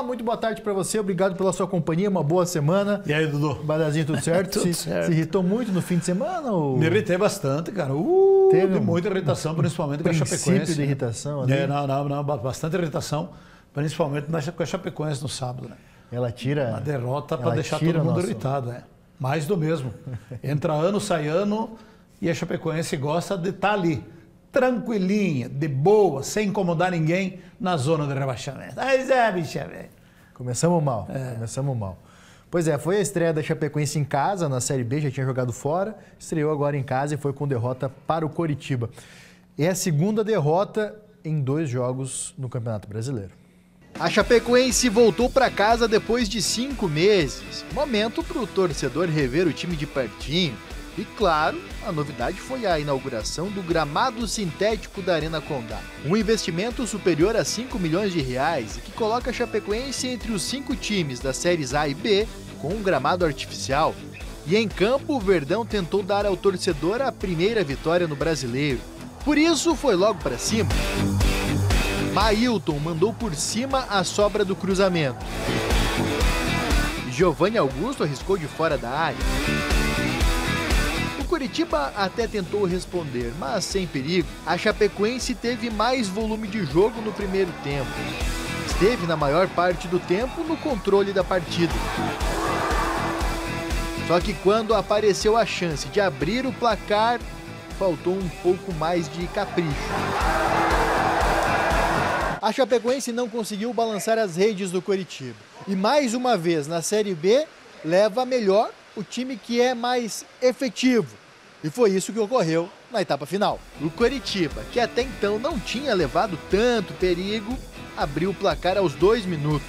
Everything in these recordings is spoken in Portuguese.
Olá, muito boa tarde para você, obrigado pela sua companhia, uma boa semana. E aí, Dudu? Badazinho, tudo certo? Tudo certo. Se irritou muito no fim de semana? Ou... Me irritei bastante, cara. Teve muita irritação, principalmente com a Chapecoense. Princípio de irritação ali? Não, bastante irritação, principalmente com a Chapecoense no sábado, né? Ela tira... A derrota para deixar todo mundo irritado, né? Mais do mesmo. Entra ano, sai ano, e a Chapecoense gosta de estar ali, tranquilinha, de boa, sem incomodar ninguém na zona de rebaixamento. Mas bicha, velho. Começamos mal, começamos mal. Pois é, foi a estreia da Chapecoense em casa, na Série B, já tinha jogado fora, estreou agora em casa e foi com derrota para o Coritiba. É a segunda derrota em 2 jogos no Campeonato Brasileiro. A Chapecoense voltou para casa depois de 5 meses. Momento para o torcedor rever o time de pertinho. E claro, a novidade foi a inauguração do gramado sintético da Arena Condá. Um investimento superior a 5 milhões de reais e que coloca a Chapecoense entre os 5 times das séries A e B com um gramado artificial. E em campo, o Verdão tentou dar ao torcedor a primeira vitória no Brasileiro. Por isso, foi logo para cima. Mailton mandou por cima a sobra do cruzamento. Giovanni Augusto arriscou de fora da área. O Coritiba até tentou responder, mas sem perigo. A Chapecoense teve mais volume de jogo no primeiro tempo. Esteve na maior parte do tempo no controle da partida. Só que quando apareceu a chance de abrir o placar, faltou um pouco mais de capricho. A Chapecoense não conseguiu balançar as redes do Coritiba. E mais uma vez, na Série B, leva melhor o time que é mais efetivo. E foi isso que ocorreu na etapa final. O Coritiba, que até então não tinha levado tanto perigo, abriu o placar aos 2 minutos.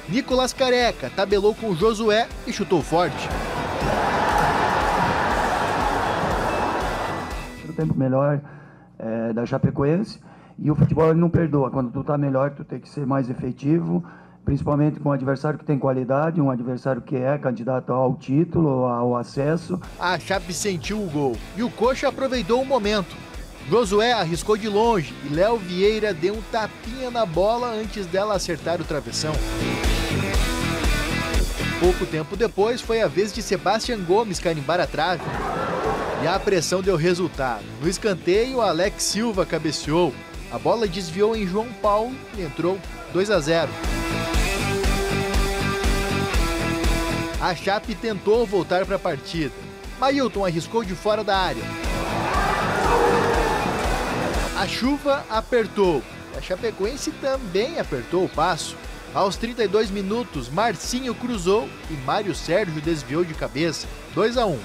Nicolas Careca tabelou com o Josué e chutou forte. O tempo melhor da Chapecoense. E o futebol ele não perdoa. Quando tu tá melhor, tu tem que ser mais efetivo, principalmente com um adversário que tem qualidade, um adversário que é candidato ao título, ao acesso. A Chape sentiu o gol e o Coxa aproveitou o momento. Josué arriscou de longe e Léo Vieira deu um tapinha na bola antes dela acertar o travessão. Pouco tempo depois, foi a vez de Sebastian Gomes carimbar a trave. E a pressão deu resultado. No escanteio, Alex Silva cabeceou. A bola desviou em João Paulo e entrou 2-0. A Chape tentou voltar para a partida. Mailton arriscou de fora da área. A chuva apertou. A Chapecoense também apertou o passo. Aos 32 minutos, Marcinho cruzou e Mário Sérgio desviou de cabeça. 2-1.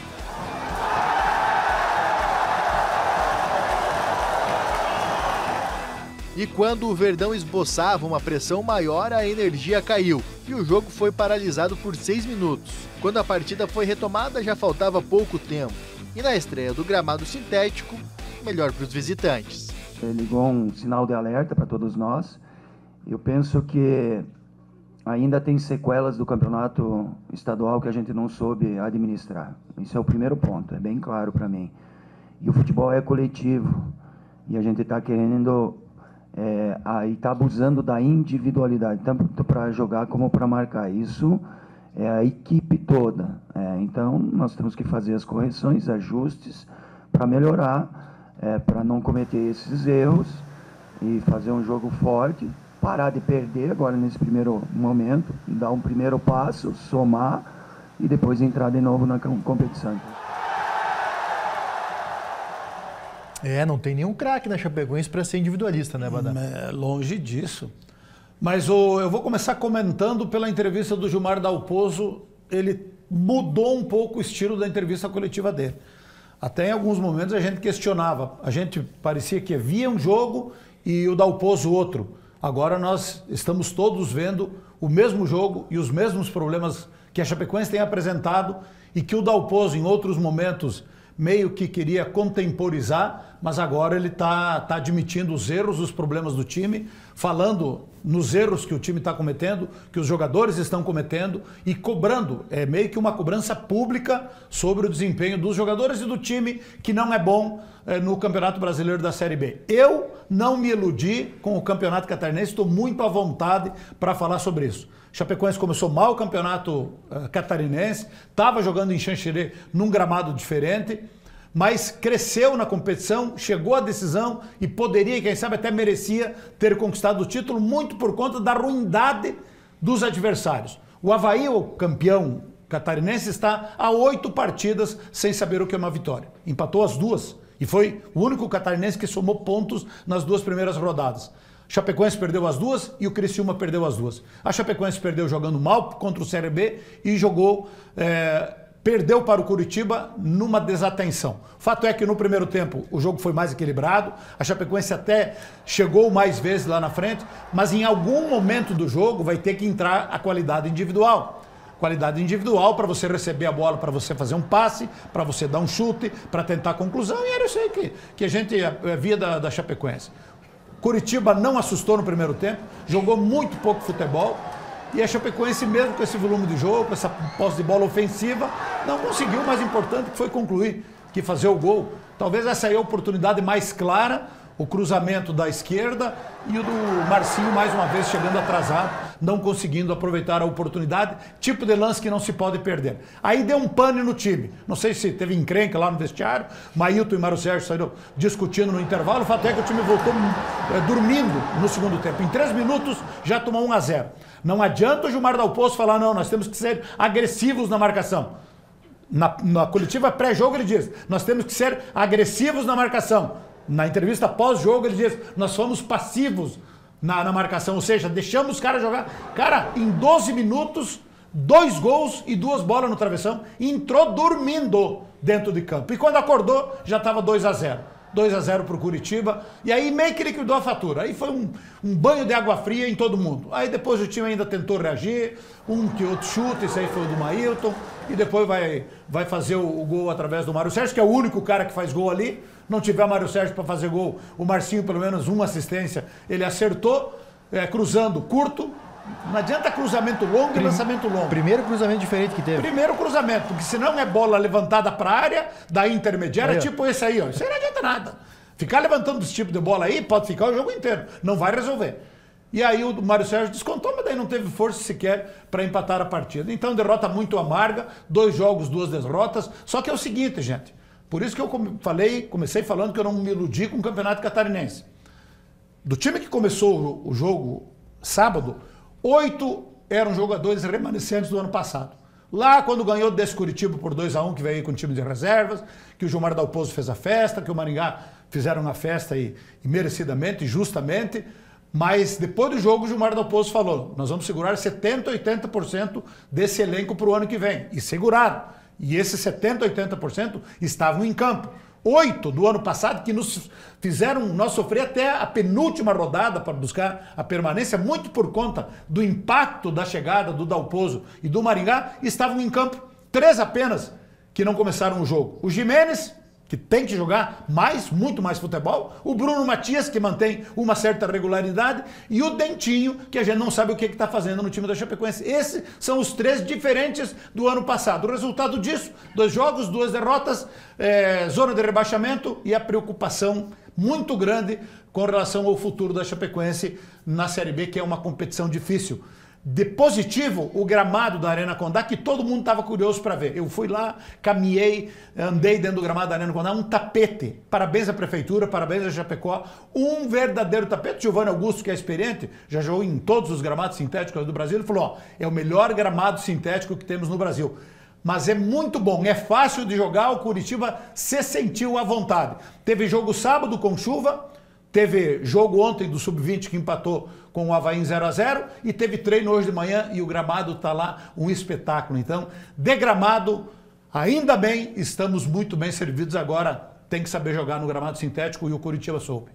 E quando o Verdão esboçava uma pressão maior, a energia caiu e o jogo foi paralisado por 6 minutos. Quando a partida foi retomada, já faltava pouco tempo. E na estreia do gramado sintético, melhor para os visitantes. Ligou um sinal de alerta para todos nós. Eu penso que ainda tem sequelas do campeonato estadual que a gente não soube administrar. Isso é o primeiro ponto, é bem claro para mim. E o futebol é coletivo e a gente está querendo... aí está abusando da individualidade, tanto para jogar como para marcar. Isso é a equipe toda. Então, nós temos que fazer as correções, ajustes, para melhorar, para não cometer esses erros e fazer um jogo forte, parar de perder agora nesse primeiro momento, dar um primeiro passo, somar e depois entrar de novo na competição. Não tem nenhum craque na Chapecoense para ser individualista, né, Badá? Longe disso. Mas eu vou começar comentando pela entrevista do Gilmar Dalpozo. Ele mudou um pouco o estilo da entrevista coletiva dele. Até em alguns momentos a gente questionava. A gente parecia que via um jogo e o Dalpozo outro. Agora nós estamos todos vendo o mesmo jogo e os mesmos problemas que a Chapecoense tem apresentado e que o Dalpozo, em outros momentos, meio que queria contemporizar, mas agora ele tá admitindo os erros, os problemas do time, falando nos erros que o time está cometendo, que os jogadores estão cometendo e cobrando, é meio que uma cobrança pública sobre o desempenho dos jogadores e do time, que não é bom no Campeonato Brasileiro da Série B. Eu não me iludi com o Campeonato Catarinense, estou muito à vontade para falar sobre isso. Chapecoense começou mal o Campeonato Catarinense, estava jogando em Xanxerê num gramado diferente, mas cresceu na competição, chegou à decisão e poderia, quem sabe até merecia ter conquistado o título, muito por conta da ruindade dos adversários. O Avaí, o campeão catarinense, está a 8 partidas sem saber o que é uma vitória. Empatou as 2 e foi o único catarinense que somou pontos nas 2 primeiras rodadas. Chapecoense perdeu as 2 e o Criciúma perdeu as 2. A Chapecoense perdeu jogando mal contra o CRB e jogou... perdeu para o Curitiba numa desatenção. O fato é que no primeiro tempo o jogo foi mais equilibrado, a Chapecoense até chegou mais vezes lá na frente, mas em algum momento do jogo vai ter que entrar a qualidade individual. Qualidade individual para você receber a bola, para você fazer um passe, para você dar um chute, para tentar a conclusão, e era isso aí que a gente via da Chapecoense. Curitiba não assustou no primeiro tempo, jogou muito pouco futebol, e a Chapecoense, mesmo com esse volume de jogo, com essa posse de bola ofensiva, não conseguiu o mais importante, que foi concluir, que fazer o gol. Talvez essa aí é a oportunidade mais clara, o cruzamento da esquerda e o do Marcinho, mais uma vez, chegando atrasado, não conseguindo aproveitar a oportunidade, tipo de lance que não se pode perder. Aí deu um pane no time. Não sei se teve encrenca lá no vestiário, Mailton e Mário Sérgio saíram discutindo no intervalo, o fato é que o time voltou dormindo no segundo tempo. Em 3 minutos já tomou 1-0. Não adianta o Gilmar Dalpozo falar, não, nós temos que ser agressivos na marcação. Na coletiva pré-jogo ele diz, nós temos que ser agressivos na marcação. Na entrevista pós-jogo ele diz, nós fomos passivos na marcação, ou seja, deixamos os caras jogar. Cara, em 12 minutos, 2 gols e 2 bolas no travessão, entrou dormindo dentro de campo. E quando acordou, já estava 2-0. 2-0 para o Curitiba, e aí meio que liquidou a fatura. Aí foi um banho de água fria em todo mundo. Aí depois o time ainda tentou reagir, um que outro chute, esse aí foi o do Mailton, e depois vai fazer o gol através do Mário Sérgio, que é o único cara que faz gol ali. Não tiver Mário Sérgio para fazer gol, o Marcinho pelo menos uma assistência, ele acertou, cruzando curto. Não adianta cruzamento longo e lançamento longo. Primeiro cruzamento diferente que teve. Primeiro cruzamento, porque senão é bola levantada para a área, da intermediária, aí, tipo esse aí, ó. Isso aí não adianta nada. Ficar levantando esse tipo de bola aí, pode ficar o jogo inteiro. Não vai resolver. E aí o Mário Sérgio descontou, mas daí não teve força sequer para empatar a partida. Então, derrota muito amarga, 2 jogos, 2 derrotas. Só que é o seguinte, gente. Por isso que eu comecei falando que eu não me iludi com o Campeonato Catarinense. Do time que começou o jogo sábado, 8 eram jogadores remanescentes do ano passado. Lá, quando ganhou desse Curitiba por 2-1, que veio com o time de reservas, que o Gilmar Dalpozo fez a festa, que o Maringá fizeram a festa e merecidamente, justamente, mas depois do jogo o Gilmar Dalpozo falou, nós vamos segurar 70%, 80% desse elenco para o ano que vem. E seguraram. E esses 70%, 80% estavam em campo. 8 do ano passado, que nos fizeram nós sofrer até a penúltima rodada para buscar a permanência, muito por conta do impacto da chegada do Dalpozo e do Maringá, estavam em campo. 3 apenas que não começaram o jogo. O Gimenez, que tem que jogar mais, muito mais futebol, o Bruno Matias, que mantém uma certa regularidade, e o Dentinho, que a gente não sabe o que está fazendo no time da Chapecoense. Esses são os 3 diferentes do ano passado. O resultado disso, 2 jogos, 2 derrotas, zona de rebaixamento e a preocupação muito grande com relação ao futuro da Chapecoense na Série B, que é uma competição difícil. De positivo, o gramado da Arena Condá, que todo mundo estava curioso para ver. Eu fui lá, caminhei, andei dentro do gramado da Arena Condá, um tapete. Parabéns à Prefeitura, parabéns à Chapecó. Um verdadeiro tapete. Giovanni Augusto, que é experiente, já jogou em todos os gramados sintéticos do Brasil, ele falou, ó, é o melhor gramado sintético que temos no Brasil. Mas é muito bom, é fácil de jogar, o Curitiba se sentiu à vontade. Teve jogo sábado com chuva, teve jogo ontem do Sub-20 que empatou com o Avaí em 0-0 e teve treino hoje de manhã e o gramado está lá, um espetáculo. Então, de gramado, ainda bem, estamos muito bem servidos agora. Tem que saber jogar no gramado sintético e o Curitiba soube.